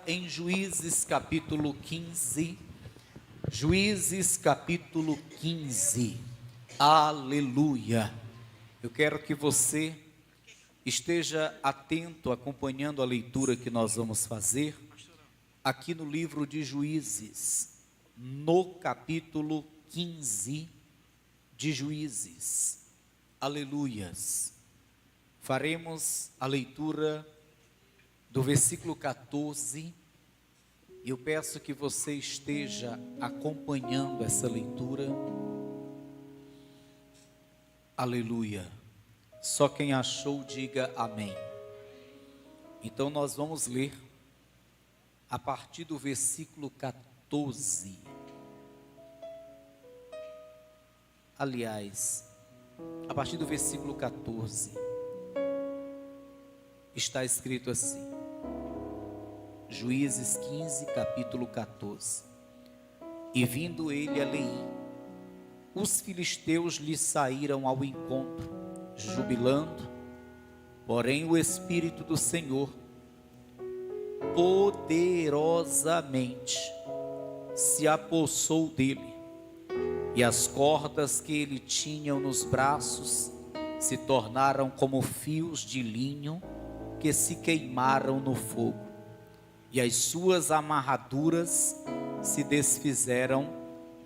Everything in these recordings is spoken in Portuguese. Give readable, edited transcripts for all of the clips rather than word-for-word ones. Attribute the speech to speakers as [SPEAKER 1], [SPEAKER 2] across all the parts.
[SPEAKER 1] Em Juízes capítulo 15, Juízes capítulo 15, aleluia. Eu quero que você esteja atento, acompanhando a leitura que nós vamos fazer, aqui no livro de Juízes, no capítulo 15 de Juízes, aleluias. Faremos a leitura do versículo 14, e eu peço que você esteja acompanhando essa leitura, aleluia. Só quem achou diga amém. Então nós vamos ler a partir do versículo 14. Aliás, a partir do versículo 14, está escrito assim, Juízes 15, capítulo 14. E vindo ele a Leí, os filisteus lhe saíram ao encontro, jubilando, porém o Espírito do Senhor poderosamente se apossou dele, e as cordas que ele tinha nos braços se tornaram como fios de linho que se queimaram no fogo, e as suas amarraduras se desfizeram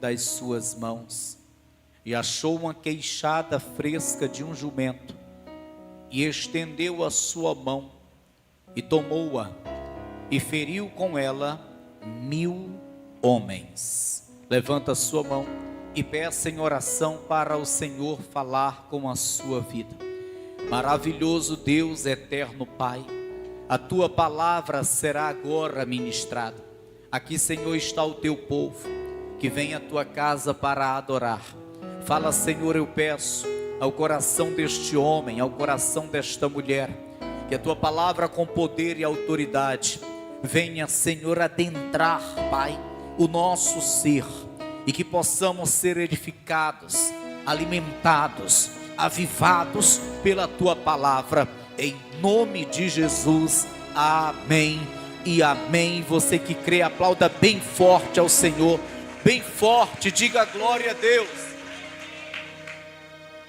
[SPEAKER 1] das suas mãos. E achou uma queixada fresca de um jumento, e estendeu a sua mão, e tomou-a, e feriu com ela 1000 homens. Levanta a sua mão e peça em oração para o Senhor falar com a sua vida. Maravilhoso Deus, eterno Pai, a tua palavra será agora ministrada. Aqui, Senhor, está o teu povo, que vem à tua casa para adorar. Fala, Senhor, eu peço ao coração deste homem, ao coração desta mulher, que a tua palavra com poder e autoridade venha, Senhor, adentrar, Pai, o nosso ser, e que possamos ser edificados, alimentados, avivados pela tua palavra, em nome de Jesus, amém e amém. Você que crê, aplauda bem forte ao Senhor, bem forte, diga glória a Deus.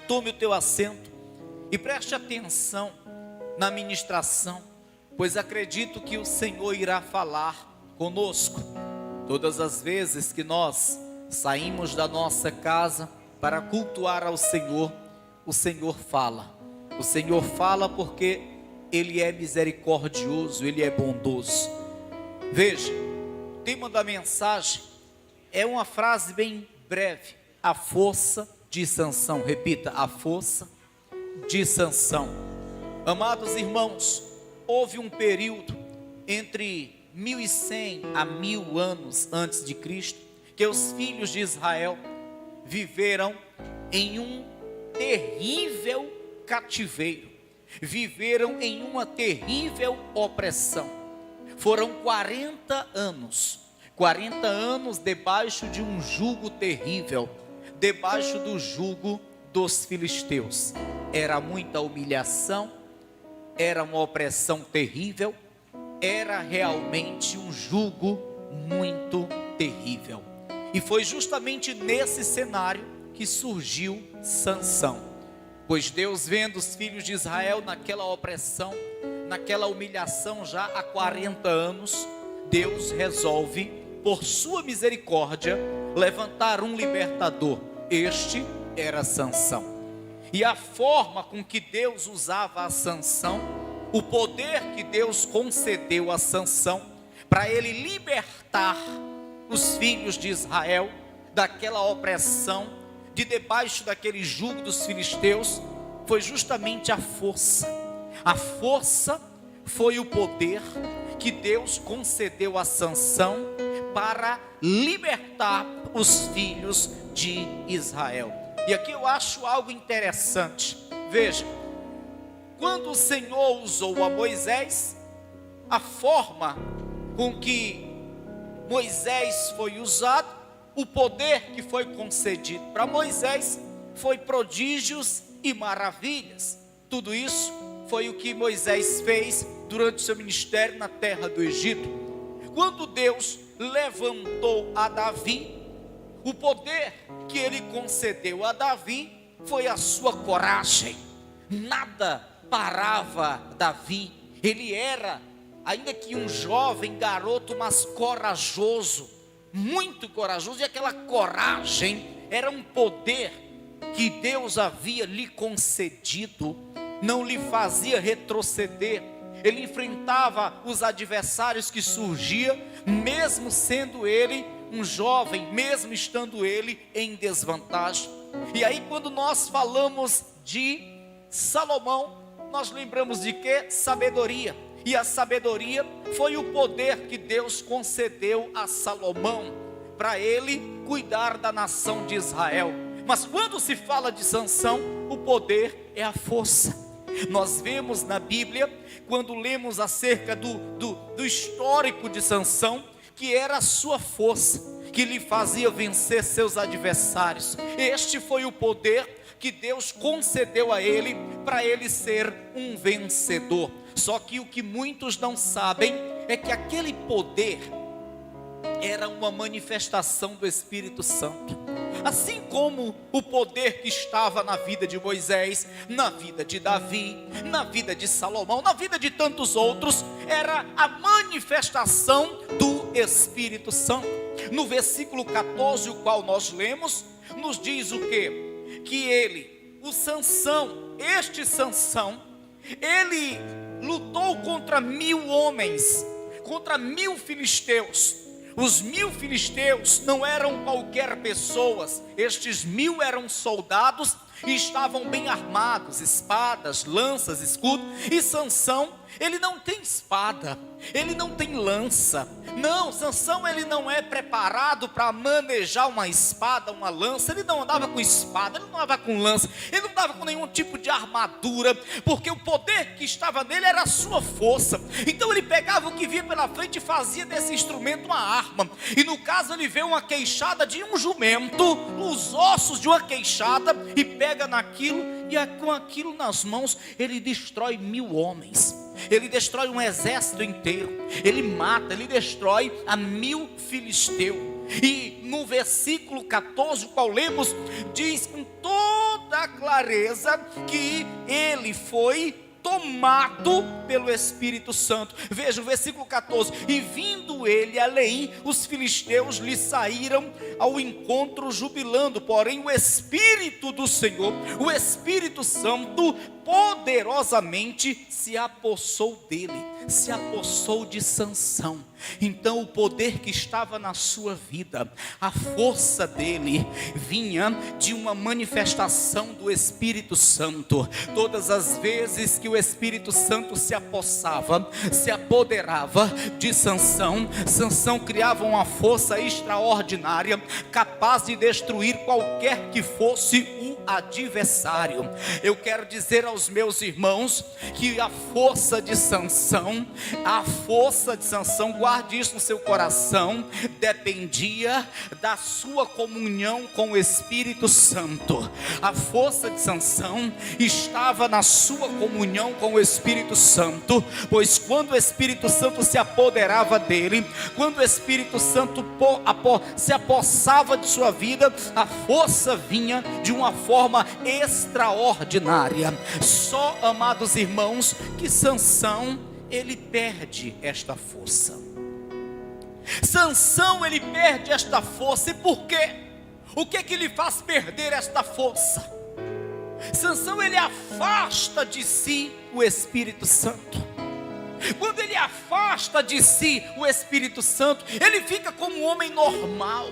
[SPEAKER 1] Tome o teu assento e preste atenção na ministração, pois acredito que o Senhor irá falar conosco. Todas as vezes que nós saímos da nossa casa para cultuar ao Senhor, o Senhor fala. O Senhor fala porque Ele é misericordioso, Ele é bondoso. Veja, o tema da mensagem é uma frase bem breve: a força de Sansão. Repita: a força de Sansão. Amados irmãos, houve um período entre 1100 a 1000 anos antes de Cristo, que os filhos de Israel viveram em um terrível cativeiro, viveram em uma terrível opressão. Foram 40 anos debaixo de um jugo terrível, debaixo do jugo dos filisteus. Era muita humilhação, era uma opressão terrível, era realmente um jugo muito terrível. E foi justamente nesse cenário que surgiu Sansão. Pois Deus, vendo os filhos de Israel naquela opressão, naquela humilhação já há 40 anos, Deus resolve, por sua misericórdia, levantar um libertador. Este era Sansão. E a forma com que Deus usava a Sansão, o poder que Deus concedeu a Sansão, para ele libertar os filhos de Israel daquela opressão, de debaixo daquele jugo dos filisteus, foi justamente a força. A força foi o poder que Deus concedeu a Sansão para libertar os filhos de Israel. E aqui eu acho algo interessante. Veja, quando o Senhor usou a Moisés, a forma com que Moisés foi usado, o poder que foi concedido para Moisés foi prodígios e maravilhas. Tudo isso foi o que Moisés fez durante o seu ministério na terra do Egito. quando Deus levantou a Davi, o poder que ele concedeu a Davi foi a sua coragem. Nada parava Davi. Ele era, ainda que um jovem garoto, mas corajoso, muito corajoso, e aquela coragem era um poder que Deus havia lhe concedido, não lhe fazia retroceder. Ele enfrentava os adversários que surgiam, mesmo sendo ele um jovem, mesmo estando ele em desvantagem. E aí, quando nós falamos de Salomão, nós lembramos de quê? Sabedoria. E a sabedoria foi o poder que Deus concedeu a Salomão, para ele cuidar da nação de Israel. Mas quando se fala de Sansão, o poder é a força. Nós vemos na Bíblia, quando lemos acerca do histórico de Sansão, que era a sua força que lhe fazia vencer seus adversários. Este foi o poder que Deus concedeu a ele, para ele ser um vencedor. Só que o que muitos não sabem é que aquele poder era uma manifestação do Espírito Santo. Assim como o poder que estava na vida de Moisés, na vida de Davi, na vida de Salomão, na vida de tantos outros, era a manifestação do Espírito Santo. No versículo 14, o qual nós lemos, nos diz o quê? Que ele, o Sansão, este Sansão, ele lutou contra 1000 homens, contra 1000 filisteus. Os 1000 filisteus não eram qualquer pessoas, estes 1000 eram soldados e estavam bem armados, espadas, lanças, escudo. E Sansão, ele não tem espada, ele não tem lança. Não, Sansão, ele não é preparado para manejar uma espada, uma lança. Ele não andava com espada, ele não andava com lança, ele não andava com nenhum tipo de armadura, porque o poder que estava nele era a sua força. Então ele pegava o que via pela frente e fazia desse instrumento uma arma. E no caso ele vê uma queixada de um jumento, os ossos de uma queixada, e pega naquilo, e com aquilo nas mãos ele destrói 1000 homens. Ele destrói um exército inteiro. Ele mata, ele destrói a 1000 filisteus. E no versículo 14, o qual lemos, diz com toda a clareza que ele foi tomado pelo Espírito Santo. Veja o versículo 14: e vindo ele além, os filisteus lhe saíram ao encontro jubilando, porém o Espírito do Senhor, o Espírito Santo, poderosamente se apossou dele, se apossou de Sansão. Então o poder que estava na sua vida, a força dele, vinha de uma manifestação do Espírito Santo. Todas as vezes que o Espírito Santo se apossava, se apoderava de Sansão, Sansão criava uma força extraordinária, capaz de destruir qualquer que fosse o adversário. Eu quero dizer aos meus irmãos que a força de Sansão, guarde isso no seu coração, dependia da sua comunhão com o Espírito Santo. A força de Sansão estava na sua comunhão com o Espírito Santo, pois quando o Espírito Santo se apoderava dele, quando o Espírito Santo se apossava de sua vida, a força vinha de uma forma extraordinária. Só, amados irmãos, que Sansão, ele perde esta força. Sansão, ele perde esta força. E por quê? O que que lhe faz perder esta força? Sansão, ele afasta de si o Espírito Santo. Quando ele afasta de si o Espírito Santo, ele fica como um homem normal,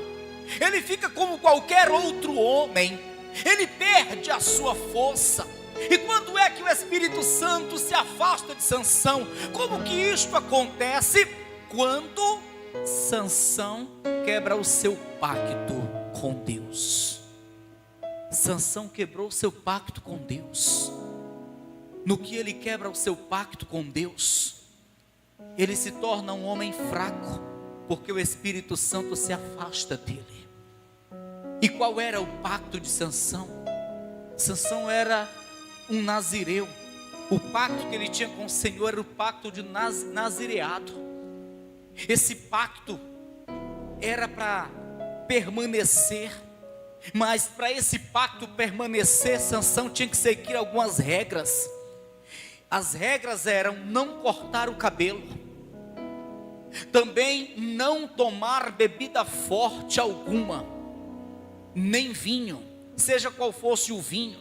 [SPEAKER 1] ele fica como qualquer outro homem, ele perde a sua força. E quando é que o Espírito Santo se afasta de Sansão? Como que isto acontece? Quando Sansão quebra o seu pacto com Deus. Sansão quebrou o seu pacto com Deus. No que ele quebra o seu pacto com Deus, ele se torna um homem fraco, porque o Espírito Santo se afasta dele. E qual era o pacto de Sansão? Sansão era um nazireu. O pacto que ele tinha com o Senhor era o pacto de nazireado. Esse pacto era para permanecer, mas para esse pacto permanecer, Sansão tinha que seguir algumas regras. As regras eram não cortar o cabelo, também não tomar bebida forte alguma, nem vinho, seja qual fosse o vinho,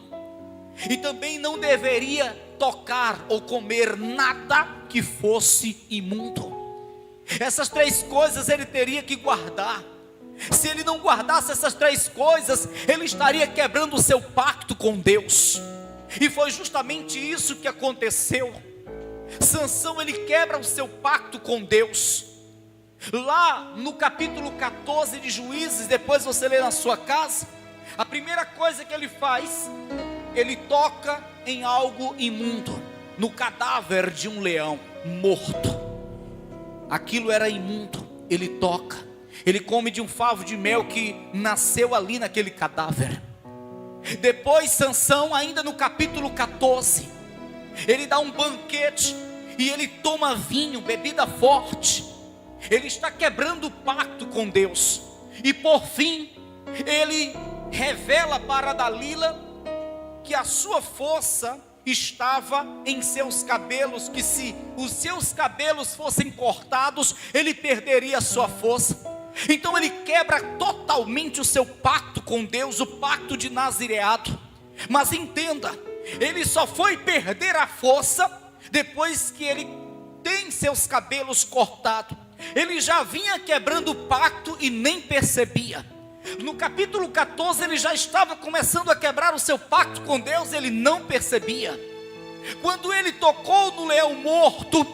[SPEAKER 1] e também não deveria tocar ou comer nada que fosse imundo. Essas 3 coisas ele teria que guardar. Se ele não guardasse essas 3 coisas, ele estaria quebrando o seu pacto com Deus. E foi justamente isso que aconteceu. Sansão, ele quebra o seu pacto com Deus. Lá no capítulo 14 de Juízes, depois você lê na sua casa, a primeira coisa que ele faz, ele toca em algo imundo, no cadáver de um leão morto. Aquilo era imundo, ele toca, ele come de um favo de mel que nasceu ali naquele cadáver. Depois Sansão, ainda no capítulo 14, ele dá um banquete e ele toma vinho, bebida forte. Ele está quebrando o pacto com Deus. E por fim, ele revela para Dalila que a sua força estava em seus cabelos, que se os seus cabelos fossem cortados, ele perderia a sua força. Então ele quebra totalmente o seu pacto com Deus, o pacto de nazireado. Mas entenda, ele só foi perder a força depois que ele tem seus cabelos cortados. Ele já vinha quebrando o pacto e nem percebia. No capítulo 14 ele já estava começando a quebrar o seu pacto com Deus, ele não percebia. Quando ele tocou no leão morto,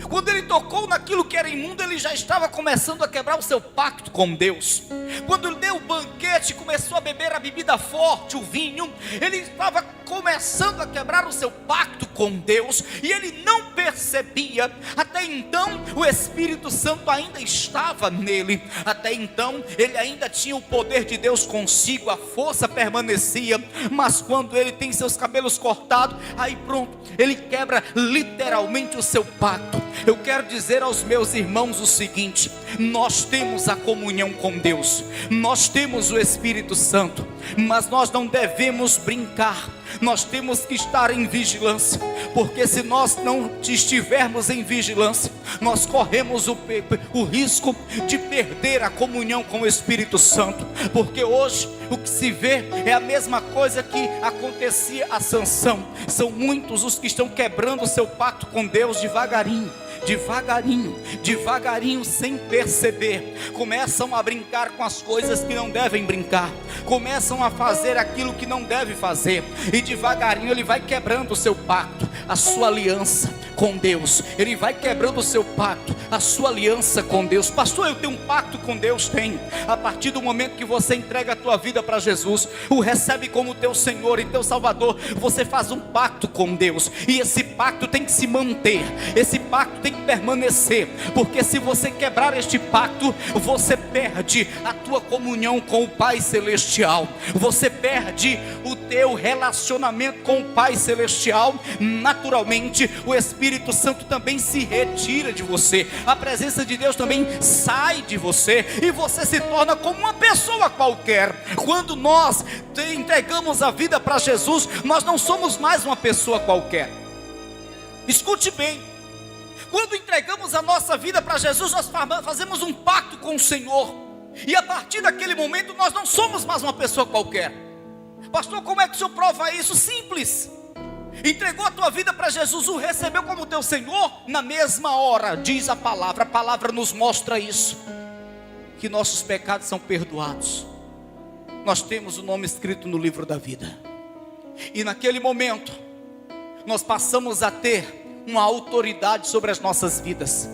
[SPEAKER 1] quando ele tocou naquilo que era imundo, ele já estava começando a quebrar o seu pacto com Deus. Quando ele deu o banquete, começou a beber a bebida forte, o vinho, ele estava começando a quebrar o seu pacto com Deus, e ele não percebia. Até então o Espírito Santo ainda estava nele, até então ele ainda tinha o poder de Deus consigo, a força permanecia. Mas quando ele tem seus cabelos cortados, aí pronto, ele quebra literalmente o seu pacto. Eu quero dizer aos meus irmãos o seguinte: nós temos a comunhão com Deus, nós temos o Espírito Santo, mas nós não devemos brincar. Nós temos que estar em vigilância, porque se nós não estivermos em vigilância, nós corremos o risco de perder a comunhão com o Espírito Santo. Porque hoje o que se vê é a mesma coisa que acontecia a Sansão. São muitos os que estão quebrando o seu pacto com Deus devagarinho, sem perceber. Começam a brincar com as coisas que não devem brincar, começam a fazer aquilo que não deve fazer, e devagarinho ele vai quebrando o seu pacto, a sua aliança com Deus. Ele vai quebrando o seu pacto, a sua aliança com Deus. Pastor, eu tenho um pacto com Deus. Tem. A partir do momento que você entrega a tua vida para Jesus, o recebe como teu Senhor e teu Salvador, você faz um pacto com Deus, e esse pacto tem que se manter, esse pacto tem que permanecer, porque se você quebrar este pacto, você perde a tua comunhão com o Pai Celestial, você perde o teu relacionamento com o Pai Celestial. Naturalmente o Espírito Santo também se retira de você, a presença de Deus também sai de você, e você se torna como uma pessoa qualquer. Quando nós entregamos a vida para Jesus, nós não somos mais uma pessoa qualquer. Escute bem, quando entregamos a nossa vida para Jesus, nós fazemos um pacto com o Senhor, e a partir daquele momento nós não somos mais uma pessoa qualquer. Pastor, como é que o senhor prova isso? Simples. Entregou a tua vida para Jesus, o recebeu como teu Senhor, na mesma hora, diz a palavra nos mostra isso, que nossos pecados são perdoados, nós temos o nome escrito no livro da vida, e naquele momento nós passamos a ter uma autoridade sobre as nossas vidas.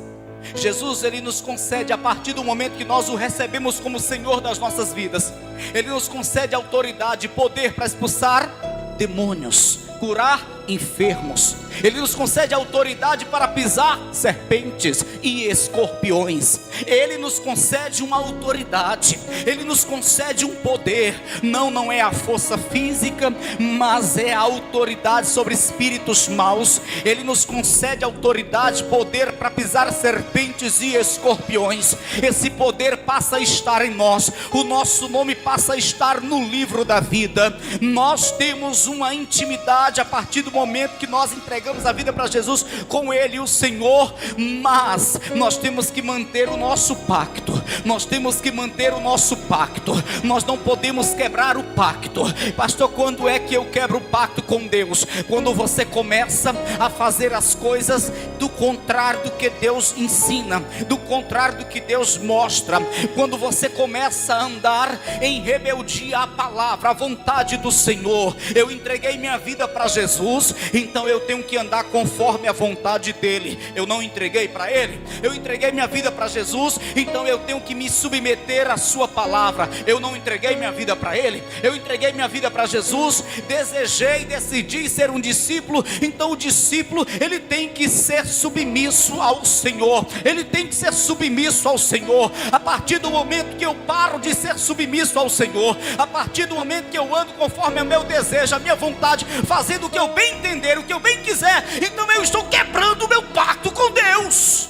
[SPEAKER 1] Jesus, ele nos concede, a partir do momento que nós o recebemos como Senhor das nossas vidas, ele nos concede autoridade e poder para expulsar demônios, curar enfermos. Ele nos concede autoridade para pisar serpentes e escorpiões. Ele nos concede uma autoridade, Ele nos concede um poder. Não é a força física, mas é a autoridade sobre espíritos maus. Ele nos concede autoridade, poder para pisar serpentes e escorpiões. Esse poder passa a estar em nós. O nosso nome passa a estar no livro da vida. Nós temos uma intimidade a partir do momento que nós entregamos a vida para Jesus com Ele, o Senhor. Mas nós temos que manter o nosso pacto. Nós temos que manter o nosso pacto. Nós não podemos quebrar o pacto. Pastor, quando é que eu quebro o pacto com Deus? Quando você começa a fazer as coisas do contrário do que Deus ensina, do contrário do que Deus mostra. Quando você começa a andar em rebeldia à palavra, à vontade do Senhor. Eu entreguei minha vida para Jesus, então eu tenho que andar conforme a vontade dEle. Eu não entreguei para Ele, eu entreguei minha vida para Jesus, então eu tenho que me submeter à sua palavra. Eu não entreguei minha vida para Ele, eu entreguei minha vida para Jesus, desejei, decidi ser um discípulo. Então o discípulo, ele tem que ser submisso ao Senhor. Ele tem que ser submisso ao Senhor. A partir do momento que eu paro de ser submisso ao Senhor, a partir do momento que eu ando conforme o meu desejo, a minha vontade, fazendo o que eu bem entender, o que eu bem quiser, então eu estou quebrando o meu pacto com Deus.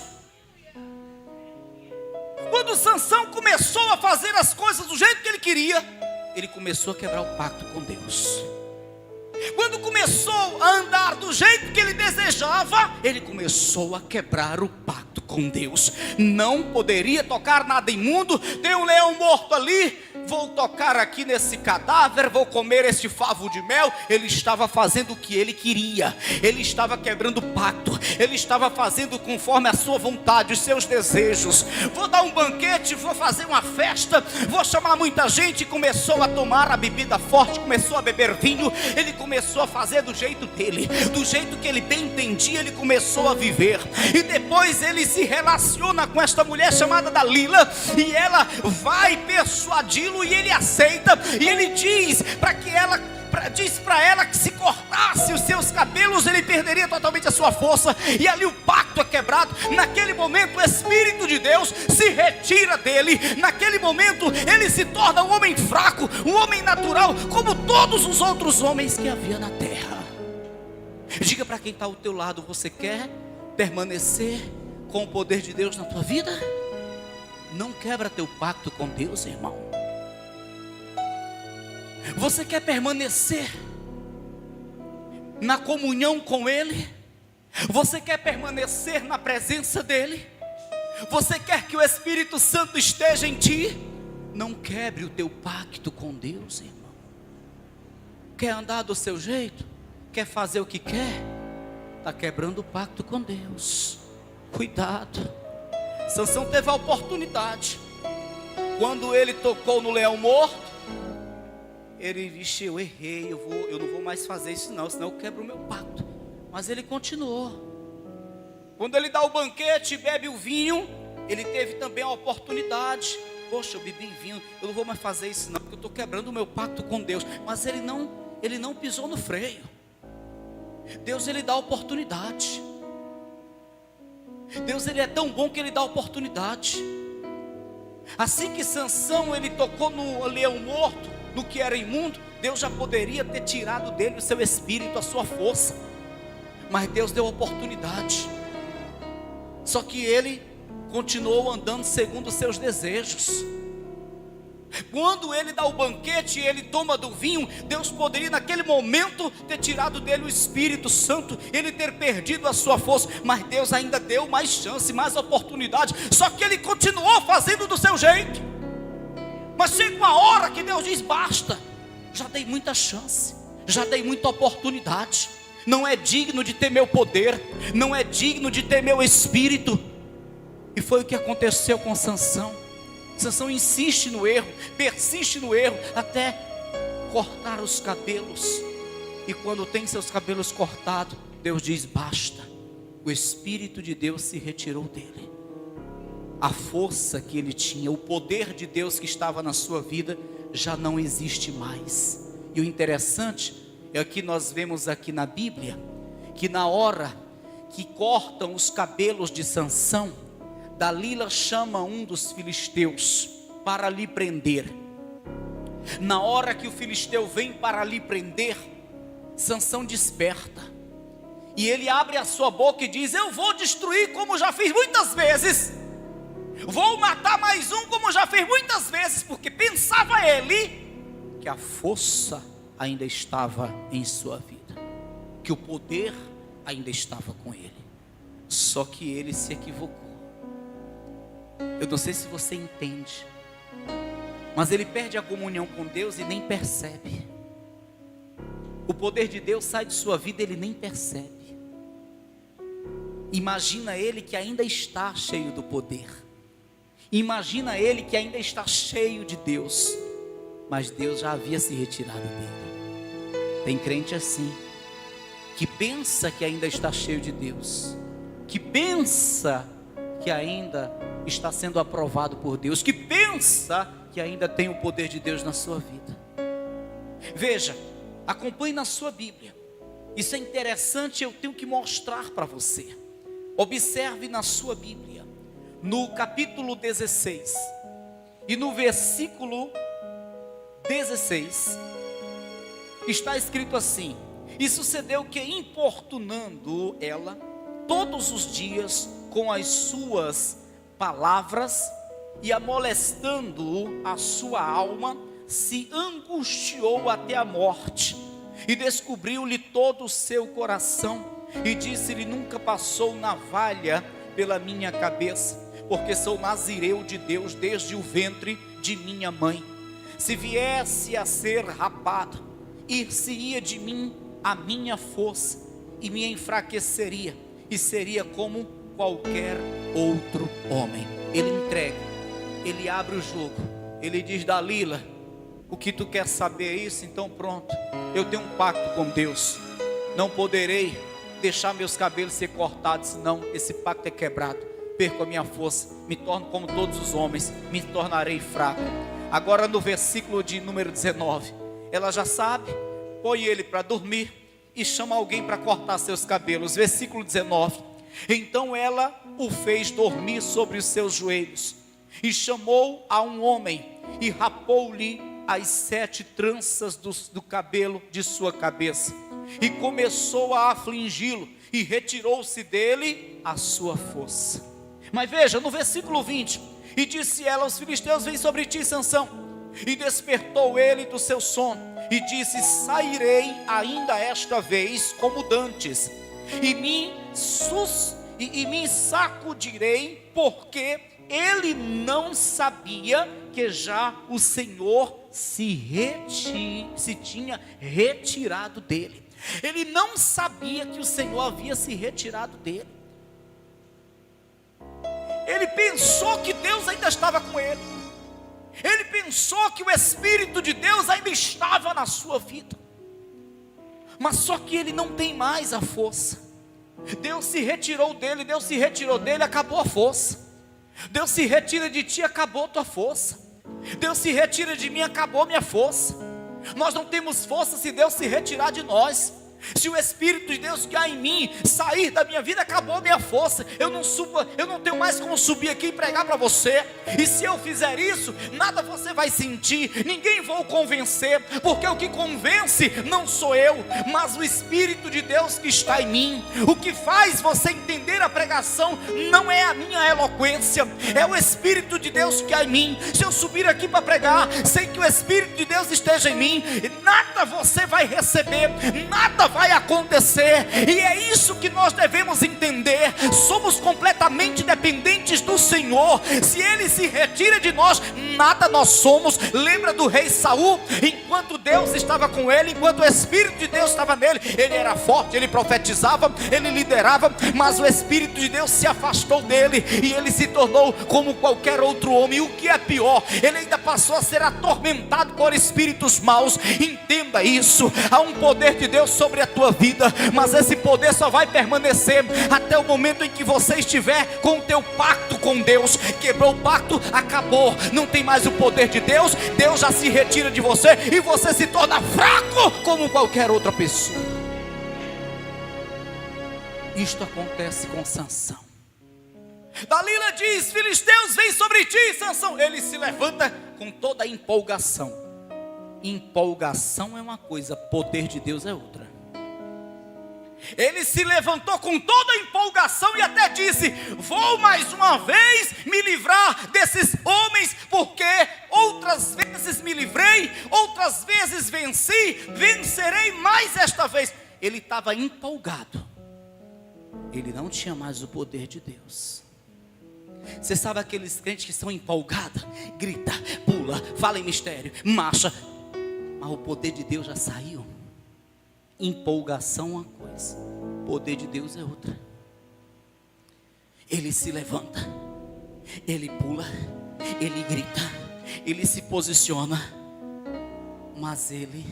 [SPEAKER 1] Quando Sansão começou a fazer as coisas do jeito que ele queria, ele começou a quebrar o pacto com Deus. Quando começou a andar do jeito que ele desejava, ele começou a quebrar o pacto com Deus. Não poderia tocar nada imundo. Tem um leão morto ali, vou tocar aqui nesse cadáver, vou comer este favo de mel. Ele estava fazendo o que ele queria. Ele estava quebrando o pacto. Ele estava fazendo conforme a sua vontade, os seus desejos. Vou dar um banquete, vou fazer uma festa, vou chamar muita gente. Começou a tomar a bebida forte, começou a beber vinho. Ele começou a fazer do jeito dele, do jeito que ele bem entendia. Ele começou a viver. E depois ele se relaciona com esta mulher chamada Dalila, e ela vai persuadi-lo, e ele aceita. E ele diz para ela que se cortasse os seus cabelos, ele perderia totalmente a sua força. E ali o pacto é quebrado. Naquele momento o Espírito de Deus se retira dele. Naquele momento ele se torna um homem fraco, um homem natural, como todos os outros homens que havia na terra. Diga para quem está ao teu lado: você quer permanecer com o poder de Deus na tua vida? Não quebra teu pacto com Deus, irmão. Você quer permanecer na comunhão com Ele? Você quer permanecer na presença dEle? Você quer que o Espírito Santo esteja em ti? Não quebre o teu pacto com Deus, irmão. Quer andar do seu jeito? Quer fazer o que quer? Está quebrando o pacto com Deus. Cuidado. Sansão teve a oportunidade. Quando ele tocou no leão morto, ele disse: eu errei, eu não vou mais fazer isso não, senão eu quebro o meu pacto. Mas ele continuou. Quando ele dá o banquete e bebe o vinho, ele teve também a oportunidade. Poxa, eu bebi vinho, eu não vou mais fazer isso não, porque eu estou quebrando o meu pacto com Deus. Mas ele não pisou no freio. Deus, ele dá oportunidade. Deus, ele é tão bom que ele dá oportunidade. Assim que Sansão, ele tocou no leão morto, no que era imundo, Deus já poderia ter tirado dele o seu espírito, a sua força. Mas Deus deu oportunidade. Só que ele continuou andando segundo os seus desejos. Quando ele dá o banquete e ele toma do vinho, Deus poderia naquele momento ter tirado dele o Espírito Santo, ele ter perdido a sua força. Mas Deus ainda deu mais chance, mais oportunidade. Só que ele continuou fazendo do seu jeito. Mas chega uma hora que Deus diz: basta, já dei muita chance, já dei muita oportunidade. Não é digno de ter meu poder, não é digno de ter meu espírito. E foi o que aconteceu com Sansão. Sansão insiste no erro, persiste no erro, até cortar os cabelos. E quando tem seus cabelos cortados, Deus diz: basta. O Espírito de Deus se retirou dele. A força que ele tinha, o poder de Deus que estava na sua vida, já não existe mais. E o interessante é que nós vemos aqui na Bíblia que na hora que cortam os cabelos de Sansão, Dalila chama um dos filisteus para lhe prender. Na hora que o filisteu vem para lhe prender, Sansão desperta, e ele abre a sua boca e diz: eu vou destruir como já fiz muitas vezes, vou matar mais um como já fiz muitas vezes, porque pensava ele que a força ainda estava em sua vida, que o poder ainda estava com ele. Só que ele se equivocou. Eu não sei se você entende, mas ele perde a comunhão com Deus e nem percebe. O poder de Deus sai de sua vida e ele nem percebe. Imagina ele que ainda está cheio do poder, imagina ele que ainda está cheio de Deus, mas Deus já havia se retirado dele. Tem crente assim, que pensa que ainda está cheio de Deus, que pensa que ainda está sendo aprovado por Deus, que pensa que ainda tem o poder de Deus na sua vida. Veja, acompanhe na sua Bíblia. Isso é interessante, eu tenho que mostrar para você. Observe na sua Bíblia, no capítulo 16 e no versículo 16, está escrito assim: e sucedeu que, importunando ela todos os dias com as suas palavras e amolestando a sua alma, se angustiou até a morte, e descobriu-lhe todo o seu coração, e disse-lhe: nunca passou navalha pela minha cabeça, porque sou nazireu de Deus desde o ventre de minha mãe. Se viesse a ser rapado, ir-se-ia de mim a minha força, e me enfraqueceria, e seria como qualquer outro homem. Ele entrega, ele abre o jogo, ele diz: Dalila, o que tu quer saber é isso? Então pronto, eu tenho um pacto com Deus, não poderei deixar meus cabelos ser cortados, senão esse pacto é quebrado, perco a minha força, me torno como todos os homens, me tornarei fraco. Agora no versículo de número 19, ela já sabe, põe ele para dormir e chama alguém para cortar seus cabelos. Versículo 19, então ela o fez dormir sobre os seus joelhos, e chamou a um homem, e rapou-lhe as 7 tranças do cabelo de sua cabeça, e começou a afligi-lo, e retirou-se dele a sua força. Mas veja, no versículo 20, e disse ela: os filisteus vêm sobre ti, Sansão. E despertou ele do seu sono, e disse: sairei ainda esta vez como dantes, e me sacudirei, porque ele não sabia que já o Senhor se tinha retirado dele. Ele não sabia que o Senhor havia se retirado dele. Ele pensou que Deus ainda estava com ele. Ele pensou que o Espírito de Deus ainda estava na sua vida. Mas só que ele não tem mais a força. Deus se retirou dele, acabou a força. Deus se retira de ti, acabou a tua força. Deus se retira de mim, acabou a minha força. Nós não temos força se Deus se retirar de nós. Se o Espírito de Deus que há em mim sair da minha vida, acabou a minha força. Eu não tenho mais como subir aqui e pregar para você. E se eu fizer isso, nada você vai sentir, ninguém vou convencer, porque o que convence não sou eu, mas o Espírito de Deus que está em mim. O que faz você entender a pregação não é a minha eloquência, é o Espírito de Deus que há em mim. Se eu subir aqui para pregar, sei que o Espírito de Deus esteja em mim, nada você vai receber, nada vai acontecer. E é isso que nós devemos entender. Somos completamente dependentes do Senhor. Se Ele se retira de nós, nada nós somos. Lembra do rei Saul? Enquanto Deus estava com ele, enquanto o Espírito de Deus estava nele, ele era forte, ele profetizava, ele liderava, mas o Espírito de Deus se afastou dele, e ele se tornou como qualquer outro homem. E o que é pior, ele ainda passou a ser atormentado por espíritos maus. Entenda isso. Há um poder de Deus sobre a tua vida, mas esse poder só vai permanecer até o momento em que você estiver com o teu pacto com Deus. Quebrou o pacto, acabou, não tem mais o poder de Deus. Deus já se retira de você, e você se torna fraco como qualquer outra pessoa. Isto acontece com Sansão. Dalila diz: filisteus, vem sobre ti, Sansão. Ele se levanta com toda a empolgação. Empolgação é uma coisa, poder de Deus é outra. Ele se levantou com toda a empolgação e até disse: vou mais uma vez me livrar desses homens, porque outras vezes me livrei, outras vezes venci, vencerei mais esta vez. Ele estava empolgado. Ele não tinha mais o poder de Deus. Você sabe aqueles crentes que são empolgados, grita, pula, fala em mistério, marcha, mas o poder de Deus já saiu. Empolgação é uma coisa, poder de Deus é outra. Ele se levanta, ele pula, ele grita, ele se posiciona, mas ele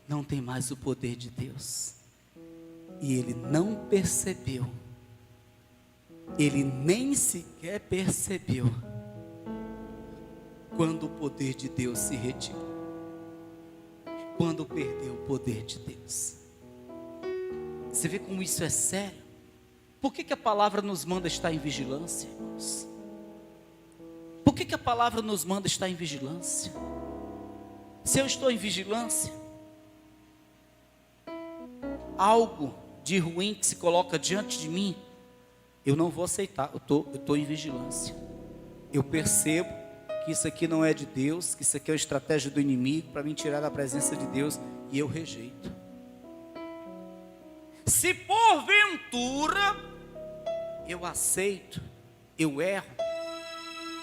[SPEAKER 1] não tem mais o poder de Deus. E ele não percebeu, ele nem sequer percebeu quando o poder de Deus se retirou, quando perdeu o poder de Deus. Você vê como isso é sério? Por que a palavra nos manda estar em vigilância, irmãos? Por que a palavra nos manda estar em vigilância? Se eu estou em vigilância, algo de ruim que se coloca diante de mim, eu não vou aceitar. Eu estou em vigilância. Eu percebo que isso aqui não é de Deus, que isso aqui é uma estratégia do inimigo para me tirar da presença de Deus, e eu rejeito. Se porventura eu aceito, eu erro,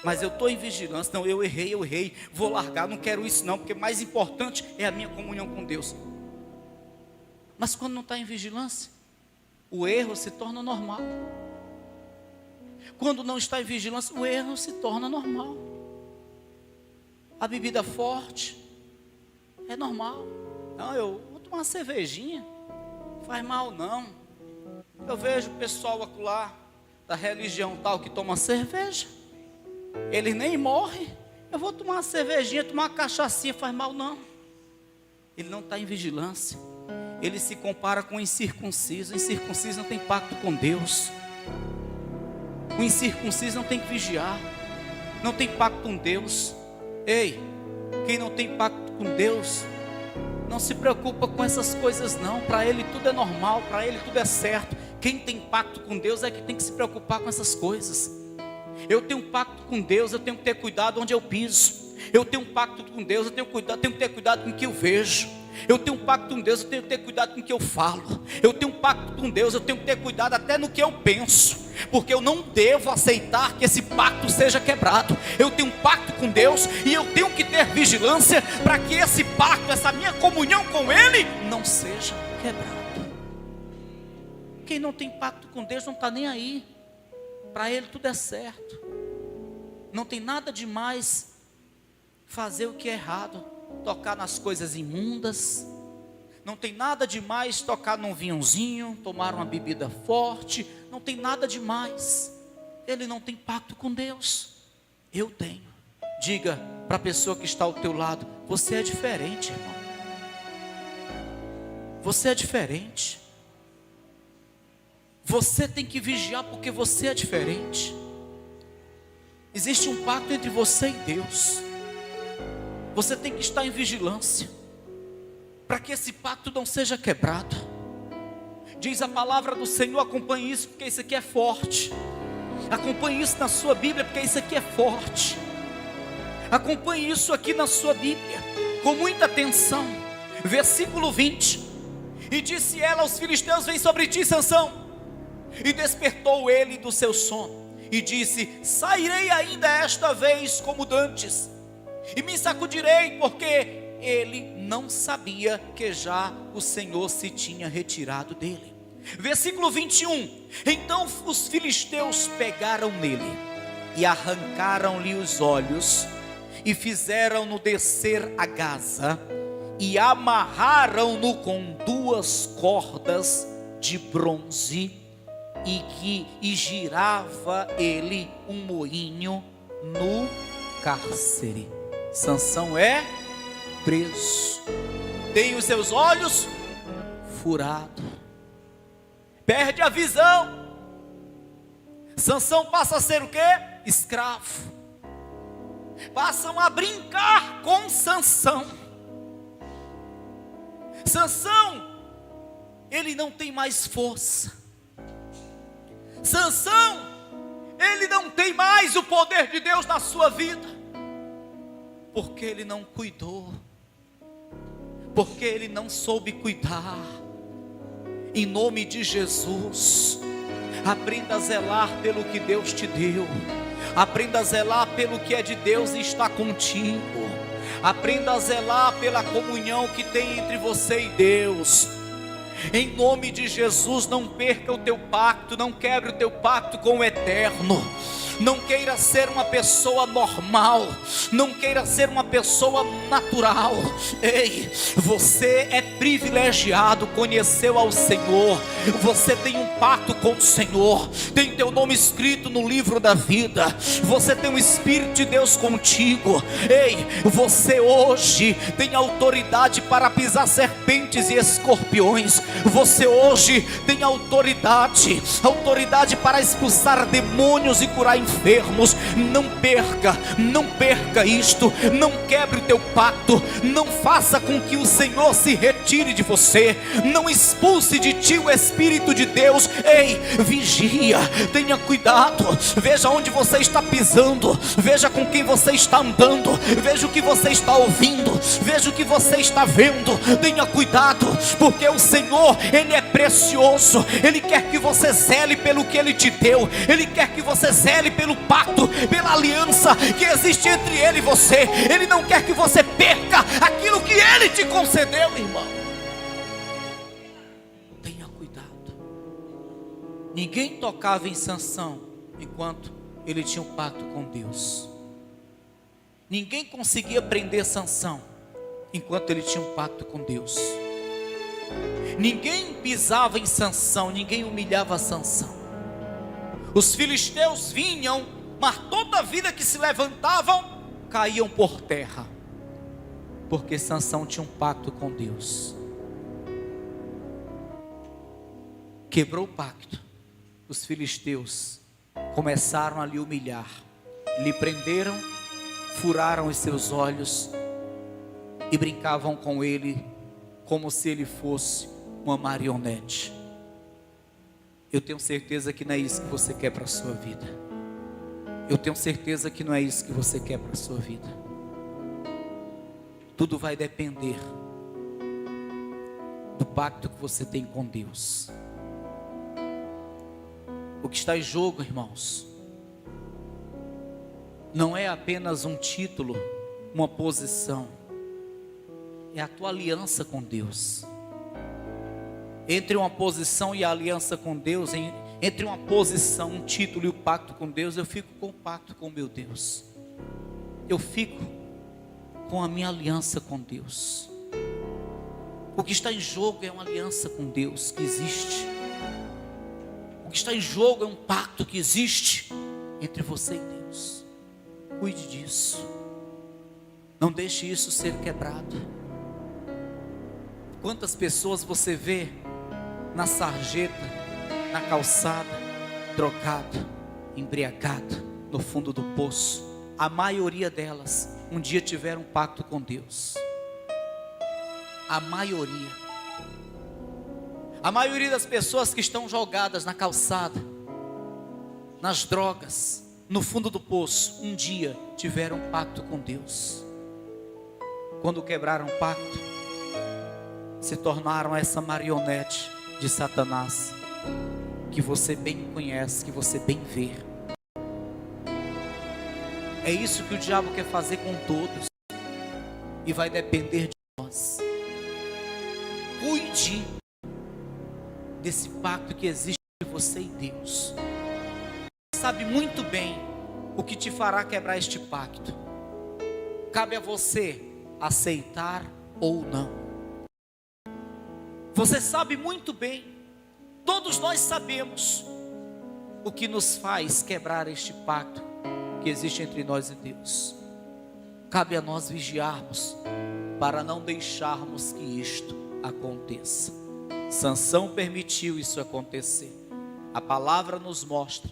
[SPEAKER 1] mas eu estou em vigilância, não, eu errei, vou largar, não quero isso não, porque mais importante é a minha comunhão com Deus. Mas quando não está em vigilância, o erro se torna normal. Quando não está em vigilância, o erro se torna normal. A bebida forte é normal. Não, eu vou tomar uma cervejinha, faz mal não. Eu vejo o pessoal acolá da religião tal que toma cerveja, eles nem morrem. Eu vou tomar uma cervejinha, tomar uma cachaçinha, faz mal não. Ele não está em vigilância. Ele se compara com o incircunciso. O incircunciso não tem pacto com Deus. O incircunciso não tem que vigiar, não tem pacto com Deus. Ei, quem não tem pacto com Deus, não se preocupa com essas coisas não. Para ele tudo é normal, para ele tudo é certo. Quem tem pacto com Deus é que tem que se preocupar com essas coisas. Eu tenho um pacto com Deus, eu tenho que ter cuidado onde eu piso. Eu tenho um pacto com Deus, eu tenho que ter cuidado com o que eu vejo. Eu tenho um pacto com Deus, eu tenho que ter cuidado com o que eu falo. Eu tenho um pacto com Deus, eu tenho que ter cuidado até no que eu penso, porque eu não devo aceitar que esse pacto seja quebrado. Eu tenho um pacto com Deus e eu tenho que ter vigilância para que esse pacto, essa minha comunhão com Ele não seja quebrado. Quem não tem pacto com Deus não está nem aí. Para ele tudo é certo. Não tem nada demais fazer o que é errado, tocar nas coisas imundas. Não tem nada demais tocar num vinhozinho, tomar uma bebida forte. Não tem nada demais. Ele não tem pacto com Deus. Eu tenho. Diga para a pessoa que está ao teu lado: você é diferente, irmão. Você é diferente. Você tem que vigiar porque você é diferente. Existe um pacto entre você e Deus. Você tem que estar em vigilância para que esse pacto não seja quebrado. Diz a palavra do Senhor: acompanhe isso porque isso aqui é forte. Acompanhe isso na sua Bíblia porque isso aqui é forte. Acompanhe isso aqui na sua Bíblia com muita atenção. Versículo 20: e disse ela aos filisteus: vem sobre ti, Sansão. E despertou ele do seu sono e disse: sairei ainda esta vez como dantes, e me sacudirei, porque ele não sabia que já o Senhor se tinha retirado dele. Versículo 21: então os filisteus pegaram nele e arrancaram-lhe os olhos, e fizeram-no descer a Gaza, e amarraram-no com 2 cordas de bronze, e girava ele um moinho no cárcere. Sansão é preso, tem os seus olhos furados, perde a visão. Sansão passa a ser o quê? Escravo. Passam a brincar com Sansão. Sansão, ele não tem mais força. Sansão, ele não tem mais o poder de Deus na sua vida, porque ele não cuidou, porque ele não soube cuidar. Em nome de Jesus, aprenda a zelar pelo que Deus te deu. Aprenda a zelar pelo que é de Deus e está contigo. Aprenda a zelar pela comunhão que tem entre você e Deus. Em nome de Jesus, não perca o teu pacto, não quebre o teu pacto com o eterno. Não queira ser uma pessoa normal, não queira ser uma pessoa natural. Ei, você é privilegiado, conheceu ao Senhor, você tem um pacto com o Senhor, tem teu nome escrito no livro da vida, você tem o Espírito de Deus contigo. Ei, você hoje tem autoridade para pisar serpentes e escorpiões. Você hoje tem autoridade para expulsar demônios e curar enfermos. Não perca isto, não quebre o teu pacto, não faça com que o Senhor se retire de você, não expulse de ti o Espírito de Deus. Ei, vigia, tenha cuidado, veja onde você está pisando, veja com quem você está andando, veja o que você está ouvindo, veja o que você está vendo. Tenha cuidado, porque o Senhor, Ele é precioso, Ele quer que você zele pelo que Ele te deu, Ele quer que você zele pelo pacto, pela aliança que existe entre Ele e você. Ele não quer que você perca aquilo que Ele te concedeu, irmão. Tenha cuidado. Ninguém tocava em Sansão enquanto ele tinha um pacto com Deus. Ninguém conseguia prender Sansão enquanto ele tinha um pacto com Deus. Ninguém pisava em Sansão, ninguém humilhava Sansão. Os filisteus vinham, mas toda vida que se levantavam, caíam por terra, porque Sansão tinha um pacto com Deus. Quebrou o pacto, os filisteus começaram a lhe humilhar, lhe prenderam, furaram os seus olhos e brincavam com ele como se ele fosse uma marionete. Eu tenho certeza que não é isso que você quer para a sua vida. Eu tenho certeza que não é isso que você quer para a sua vida. Tudo vai depender do pacto que você tem com Deus. O que está em jogo, irmãos, não é apenas um título, uma posição, é a tua aliança com Deus. Entre uma posição e a aliança com Deus, entre uma posição, um título e o pacto com Deus, eu fico com o pacto com meu Deus. Eu fico com a minha aliança com Deus. O que está em jogo é uma aliança com Deus que existe. O que está em jogo é um pacto que existe entre você e Deus. Cuide disso. Não deixe isso ser quebrado. Quantas pessoas você vê na sarjeta, na calçada, drogado, embriagado, no fundo do poço? A maioria delas um dia tiveram um pacto com Deus. A maioria das pessoas que estão jogadas na calçada, nas drogas, no fundo do poço, um dia tiveram um pacto com Deus. Quando quebraram o pacto, se tornaram essa marionete de Satanás, que você bem conhece, que você bem vê. É isso que o diabo quer fazer com todos, e vai depender de nós. Cuide desse pacto que existe entre você e Deus. Você sabe muito bem o que te fará quebrar este pacto. Cabe a você aceitar ou não. Você sabe muito bem, todos nós sabemos o que nos faz quebrar este pacto que existe entre nós e Deus. Cabe a nós vigiarmos para não deixarmos que isto aconteça. Sansão permitiu isso acontecer. A palavra nos mostra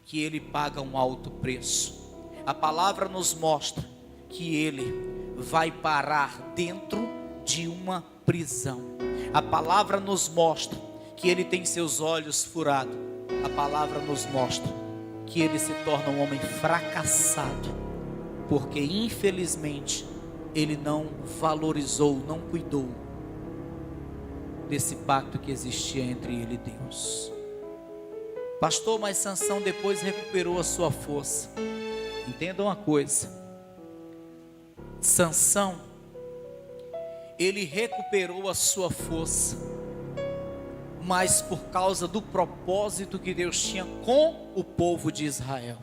[SPEAKER 1] que ele paga um alto preço. A palavra nos mostra que ele vai parar dentro de uma prisão. A palavra nos mostra que ele tem seus olhos furados. A palavra nos mostra que ele se torna um homem fracassado, porque infelizmente ele não valorizou, não cuidou desse pacto que existia entre ele e Deus. Pastor, mas Sansão depois recuperou a sua força. Entenda uma coisa, Sansão, ele recuperou a sua força, mas por causa do propósito que Deus tinha com o povo de Israel.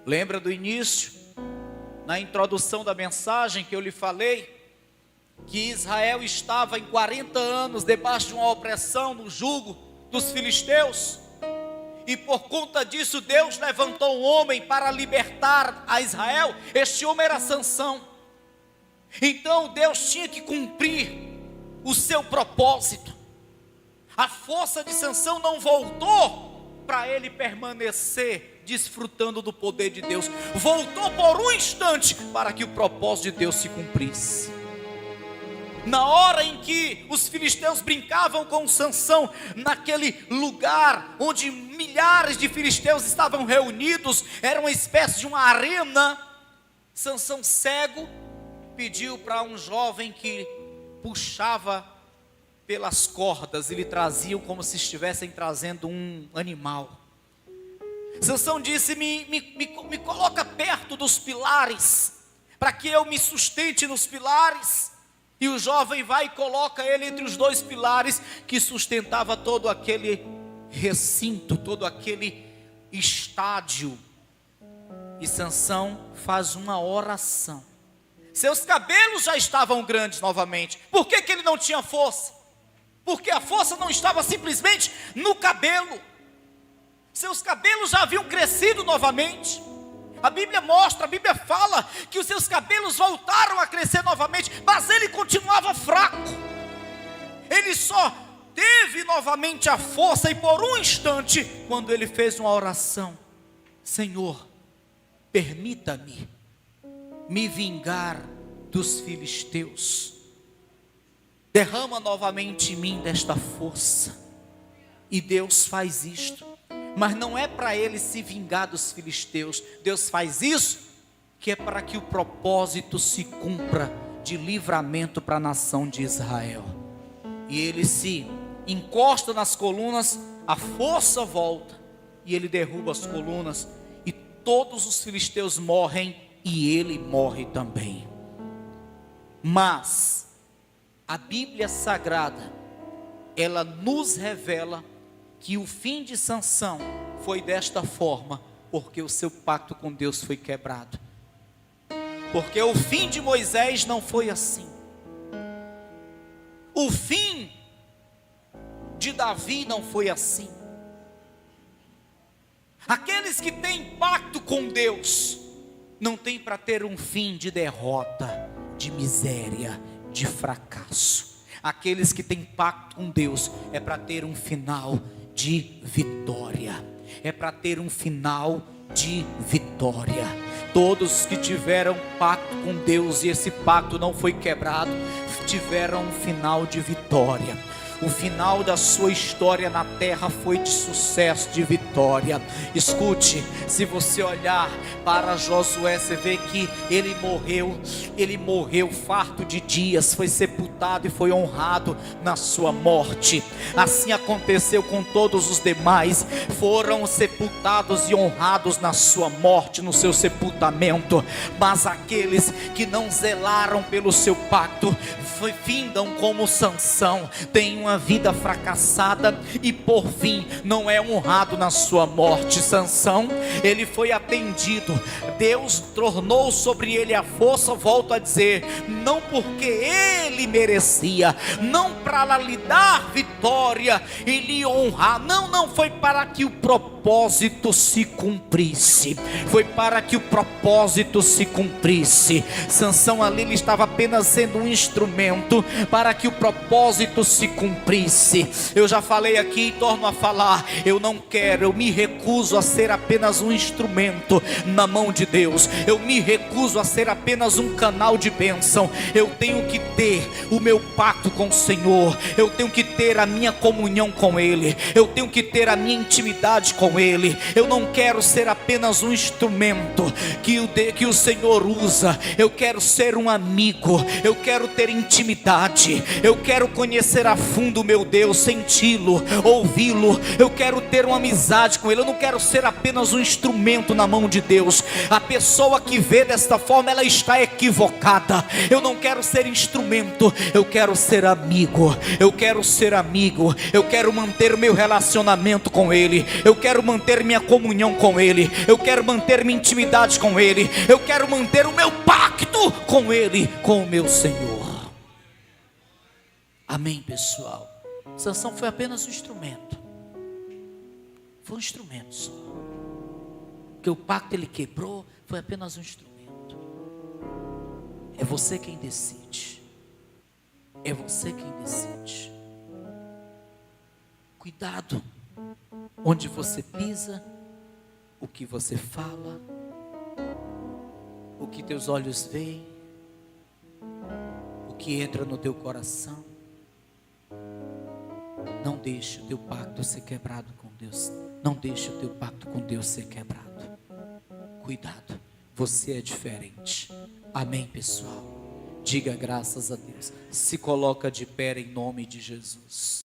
[SPEAKER 1] Lembra do início, na introdução da mensagem que eu lhe falei, que Israel estava em 40 anos debaixo de uma opressão, no jugo dos filisteus, e por conta disso Deus levantou um homem para libertar a Israel. Este homem era Sansão. Então Deus tinha que cumprir o seu propósito. A força de Sansão não voltou para ele permanecer desfrutando do poder de Deus. Voltou por um instante para que o propósito de Deus se cumprisse. Na hora em que os filisteus brincavam com Sansão, naquele lugar onde milhares de filisteus estavam reunidos, era uma espécie de uma arena, Sansão, cego, pediu para um jovem que puxava pelas cordas, e lhe traziam como se estivessem trazendo um animal. Sansão disse: me coloca perto dos pilares, para que eu me sustente nos pilares. E o jovem vai e coloca ele entre os dois pilares que sustentava todo aquele recinto, todo aquele estádio. E Sansão faz uma oração. Seus cabelos já estavam grandes novamente. Por que ele não tinha força? Porque a força não estava simplesmente no cabelo. Seus cabelos já haviam crescido novamente. A Bíblia mostra, a Bíblia fala que os seus cabelos voltaram a crescer novamente, mas ele continuava fraco. Ele só teve novamente a força, e por um instante, quando ele fez uma oração: Senhor, permita-me me vingar dos filisteus. Derrama novamente em mim desta força. E Deus faz isto. Mas não é para ele se vingar dos filisteus. Deus faz isso, que é para que o propósito se cumpra de livramento para a nação de Israel. E ele se encosta nas colunas, a força volta, e ele derruba as colunas, e todos os filisteus morrem, e ele morre também. Mas a Bíblia Sagrada, ela nos revela que o fim de Sansão foi desta forma, porque o seu pacto com Deus foi quebrado. Porque o fim de Moisés não foi assim. O fim de Davi não foi assim. Aqueles que têm pacto com Deus não tem para ter um fim de derrota, de miséria, de fracasso. Aqueles que têm pacto com Deus é para ter um final de vitória. É para ter um final de vitória. Todos que tiveram pacto com Deus e esse pacto não foi quebrado, tiveram um final de vitória. O final da sua história na terra foi de sucesso, de vitória. Escute, se você olhar para Josué, você vê que ele morreu farto de dias, foi sepultado e foi honrado na sua morte. Assim aconteceu com todos os demais, foram sepultados e honrados na sua morte, no seu sepultamento. Mas aqueles que não zelaram pelo seu pacto, findam como Sansão, tem uma vida fracassada e por fim não é honrado na sua morte. Sansão, ele foi atendido, Deus tornou sobre ele a força, volto a dizer, não porque ele merecia, não para lhe dar vitória e lhe honrar, não foi para que o propósito propósito se cumprisse. Foi para que o propósito se cumprisse. Sansão ali, ele estava apenas sendo um instrumento para que o propósito se cumprisse. Eu já falei aqui e torno a falar, eu não quero, eu me recuso a ser apenas um instrumento na mão de Deus. Eu me recuso a ser apenas um canal de bênção. Eu tenho que ter o meu pacto com o Senhor. Eu tenho que ter a minha comunhão com Ele. Eu tenho que ter a minha intimidade com Ele. Eu não quero ser apenas um instrumento que o Senhor usa. Eu quero ser um amigo. Eu quero ter intimidade. Eu quero conhecer a fundo o meu Deus, senti-lo, ouvi-lo. Eu quero ter uma amizade com Ele. Eu não quero ser apenas um instrumento na mão de Deus. A pessoa que vê desta forma, ela está equivocada. Eu não quero ser instrumento, eu quero ser amigo. Eu quero ser amigo. Eu quero manter meu relacionamento com Ele. Eu quero manter minha comunhão com Ele. Eu quero manter minha intimidade com Ele. Eu quero manter o meu pacto com Ele, com o meu Senhor. Amém, pessoal? Sansão foi apenas um instrumento. Foi um instrumento só. Porque o pacto ele quebrou, foi apenas um instrumento. É você quem decide. É você quem decide. Cuidado onde você pisa, o que você fala, o que teus olhos veem, o que entra no teu coração. Não deixe o teu pacto ser quebrado com Deus. Não deixe o teu pacto com Deus ser quebrado. Cuidado, você é diferente. Amém, pessoal? Diga graças a Deus. Se coloca de pé em nome de Jesus.